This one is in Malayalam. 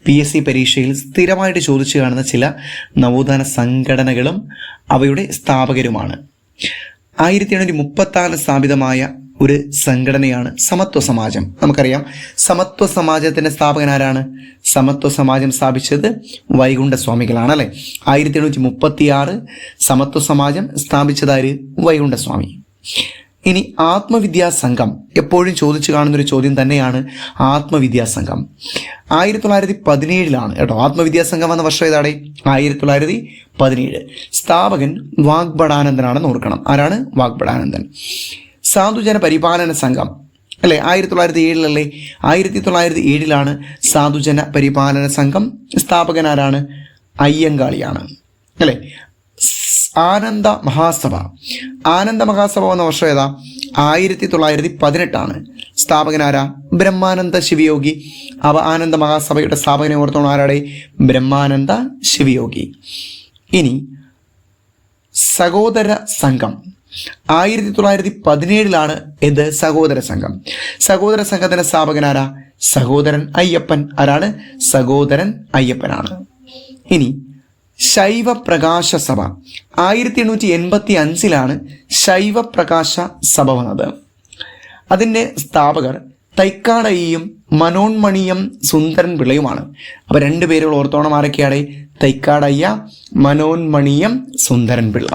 PSC പരീക്ഷയിൽ സ്ഥിരമായിട്ട് ചോദിച്ചു കാണുന്ന ചില നവോത്ഥാന സംഘടനകളും അവയുടെ സ്ഥാപകരുമാണ്. 1836 സ്ഥാപിതമായ ഒരു സംഘടനയാണ് സമത്വ സമാജം. നമുക്കറിയാം സമത്വ സമാജത്തിന്റെ സ്ഥാപകൻ ആരാണ്? സമത്വ സമാജം സ്ഥാപിച്ചത് വൈകുണ്ഠസ്വാമികളാണ് അല്ലെ. 1836 സമത്വ സമാജം സ്ഥാപിച്ചതാര്? വൈകുണ്ഠസ്വാമി. ഇനി ആത്മവിദ്യാസംഘം എപ്പോഴും ചോദിച്ചു കാണുന്നൊരു ചോദ്യം തന്നെയാണ് ആത്മവിദ്യാസംഘം. 1917 കേട്ടോ. ആത്മവിദ്യാസംഘം വന്ന വർഷം ഏതാണ്? 1917. സ്ഥാപകൻ വാഗ്ഭടാനന്ദനാണെന്ന് ഓർക്കണം. ആരാണ്? വാഗ്ഭടാനന്ദൻ. സാധുജന പരിപാലന സംഘം അല്ലേ, 1907 അല്ലേ? 1907 സാധുജന പരിപാലന സംഘം. സ്ഥാപകൻ ആരാണ്? അയ്യങ്കാളിയാണ് അല്ലേ. ആനന്ദ മഹാസഭ വന്ന വർഷം ഏതാ? 1918. സ്ഥാപകൻ ആരാ? ബ്രഹ്മാനന്ദ ശിവയോഗി. ആനന്ദ മഹാസഭയുടെ സ്ഥാപകനെ ഓർത്തോണം. ആരാടെ? ബ്രഹ്മാനന്ദ ശിവയോഗി. ഇനി സഹോദര സംഘം 1917 എന്ത്? സഹോദര സംഘം. സഹോദര സംഘത്തിന്റെ സ്ഥാപകൻ ആരാ? സഹോദരൻ അയ്യപ്പൻ. ആരാണ്? സഹോദരൻ അയ്യപ്പനാണ്. ഇനി ശൈവ പ്രകാശ സഭ 1885 ശൈവ പ്രകാശ സഭ വന്നത്. അതിൻ്റെ സ്ഥാപകർ തൈക്കാടയ്യയും മനോന്മണിയം സുന്ദരൻ പിള്ളയുമാണ്. അപ്പൊ രണ്ടുപേരുകൾ ഓർത്തോണം. ആരൊക്കെയാണ്? തൈക്കാടയ്യ, മനോന്മണിയം സുന്ദരൻ പിള്ള.